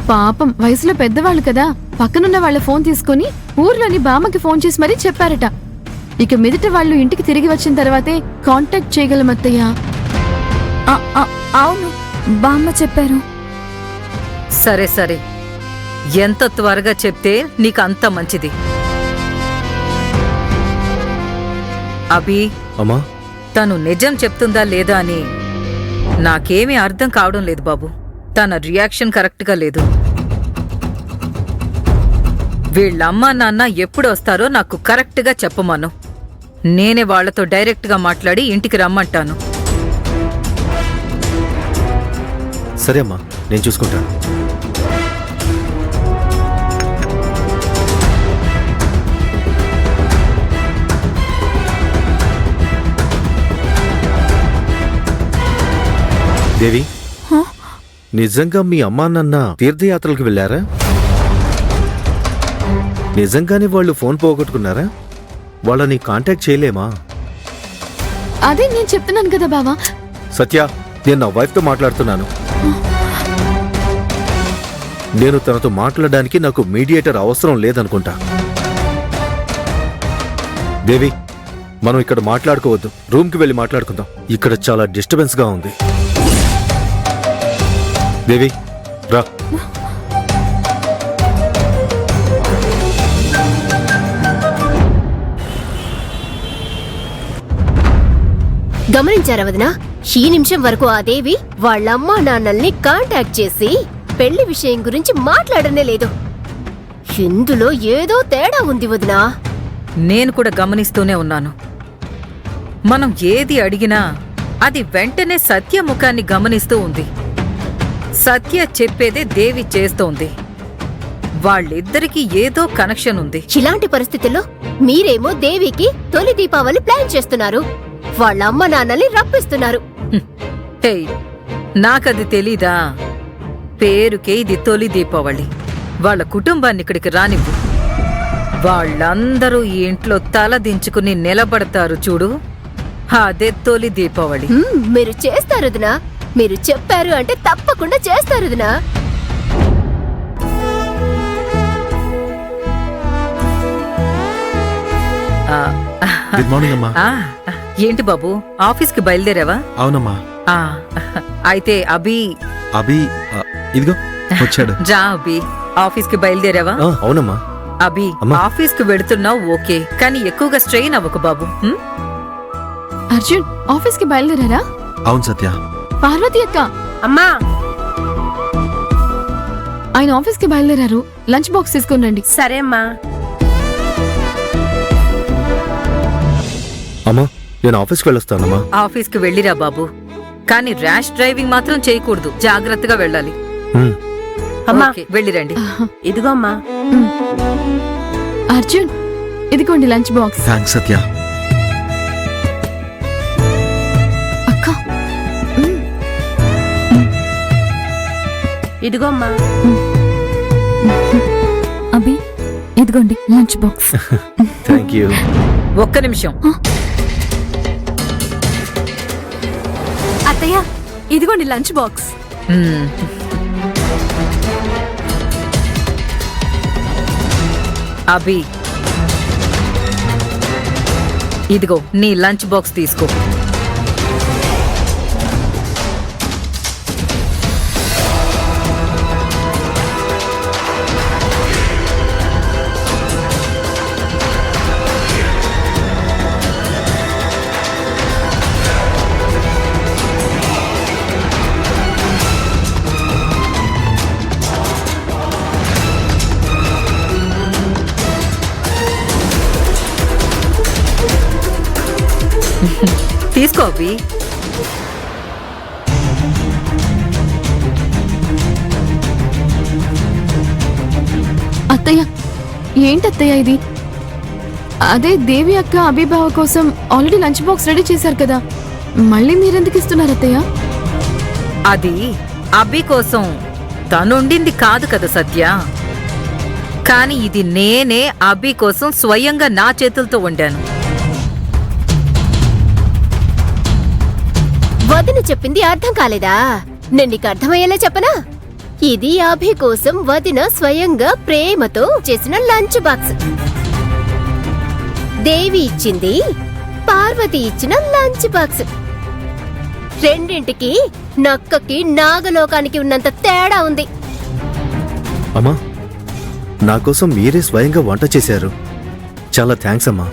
పాపం వయసులో పెద్దవాళ్ళు కదా, పక్కనున్న వాళ్ళ ఫోన్ తీసుకుని ఊర్లోని బామ్మకి ఫోన్ చేసి మరీ చెప్పారట. ఇక మీదట వాళ్ళు ఇంటికి తిరిగి వచ్చిన తర్వాతే కాంటాక్ట్ చేయగలం అత్తయ్య. అవును, బామ్మ చెప్పారు. సరే సరే, ఎంత త్వరగా చెప్తే నీకు అంత మంచిది. అభి, అమ్మా, తను నిజం చెప్తుందా లేదా అని నాకేమీ అర్థం కావడం లేదు బాబు. తన రియాక్షన్ కరెక్ట్గా లేదు. వీళ్ళమ్మా నాన్న ఎప్పుడు వస్తారో నాకు కరెక్ట్గా చెప్పమను. నేనే వాళ్లతో డైరెక్ట్గా మాట్లాడి ఇంటికి రమ్మంటాను. సరే అమ్మా, నేను చూసుకుంటాను. దేవి, నిజంగా మీ అమ్మా నాన్న తీర్థయాత్రలకు వెళ్ళారా? నిజంగానే వాళ్ళు ఫోన్ పోగొట్టుకున్నారా? వాళ్ళని కాంటాక్ట్ చేయలేమా? అదే నేను చెప్తున్నాను కదా బావా. సత్య, నేను నా వైఫ్తో మాట్లాడుతున్నాను. నేను తనతో మాట్లాడడానికి నాకు మీడియేటర్ అవసరం లేదనుకుంటా. దేవి, మనం ఇక్కడ మాట్లాడుకోవద్దు, రూమ్కి వెళ్ళి మాట్లాడుకుందాం. ఇక్కడ చాలా డిస్టర్బెన్స్ గా ఉంది. దేవి, రా. గమనించారా వదినా? ఈ నిమిషం వరకు ఆ దేవి వాళ్ళమ్మా నాన్నల్ని కాంటాక్ట్ చేసి పెళ్లి విషయం గురించి మాట్లాడనే లేదు. ఇందులో ఏదో తేడా ఉంది వదినా. నేను కూడా గమనిస్తూనే ఉన్నాను. మనం ఏది అడిగినా అది వెంటనే సత్య ముఖాన్ని గమనిస్తూ ఉంది. సత్య చెప్పేదే దేవి చేస్తోంది. వాళ్ళిద్దరికీ ఏదో కనెక్షన్ ఉంది. ఇలాంటి పరిస్థితుల్లో మీరేమో దేవికి తొలి దీపావళి ప్లాన్ చేస్తున్నారు, వాళ్ళ అమ్మ నాన్నల్ని రప్పిస్తున్నారు. హే, నాకది తెలీదా? పేరుకే ఇది తొలి దీపావళి. వాళ్ళ కుటుంబాన్ని ఇక్కడికి రానివ్వు. వాళ్ళందరూ ఈ ఇంట్లో తల దించుకుని నిలబడతారు చూడు, అదే తొలి దీపావళి. మీరు చేస్తారు వదినా, మీరు చెప్పారు అంటే తప్పకుండా చేస్తారు వదినా. గుడ్ మార్నింగ్ అమ్మా. ఏంటి బాబు, ఆఫీస్కి బయలుదేరావా? అవునమ్మా. అయితే అభి ఇదిగో వచ్చాడు. జా అభి, ఆఫీస్కి బయలుదేరావా? అవునమ్మా. అభి, ఆఫీస్కి వెడుతున్నావు ఓకే, కానీ ఎక్కువగా స్ట్రెయిన్ అవ్వకు బాబు. అర్జున్, ఆఫీస్కి బయలుదేరారా? అవును సత్య. పార్వతి అక్క, అమ్మా, ఆయన ఆఫీస్కి బయలుదేరారు. లంచ్ బాక్స్ తీసుకుని సరే అమ్మా. అమ్మా, నేను ఆఫీస్కి వెళ్ళొస్తానమ్మా. ఆఫీస్కి వెళ్ళిరా బాబు, కానీ ర్యాష్ డ్రైవింగ్ మాత్రం చేయకూడదు. జాగ్రత్తగా వెళ్ళాలి. అమ్మా, ఓకే, వెళ్ళిరండి. ఇదిగో అమ్మా. అర్జున్, ఇదిగోండి లంచ్ బాక్స్. థాంక్స్ సత్య. అక్క, ఇదిగో అమ్మా. అభి, ఇదిగోండి లంచ్ బాక్స్. Thank you. ఒక్క నిమిషం. అత్తయ్య, ఇదిగోండి లంచ్ బాక్స్. అభి, ఇదిగో నీ లంచ్ బాక్స్ తీసుకో. తీసుకో అభి. అత్తయ్య, ఏంటత్తయ్య ఇది? అదే దేవి అక్క అభిబావ కోసం ఆల్రెడీ లంచ్ బాక్స్ రెడీ చేశారు కదా, మళ్ళీ మీరెందుకు ఇస్తున్నారు అత్తయ్య? అది అభి కోసం తనుండింది కాదు కదా సత్య. కాని ఇది నేనే అభి కోసం స్వయంగా నా చేతులతో వండాను. వదిన చెప్పింది అర్థం కాలేదా? నేను నీకు అర్థమయ్యేలా చెప్పనా? ఇది అభి కోసం వదిన స్వయంగా ప్రేమతో చేసిన లంచ్ బాక్స్. దేవి ఇచ్చింది పార్వతి ఇచ్చిన లంచ్ బాక్స్. రెండింటికి నక్కకి నాగలోకానికి ఉన్నంత తేడా ఉంది. అమ్మా నా కోసం మీరే స్వయంగా వంట చేశారు. చాలా థ్యాంక్స్ అమ్మా.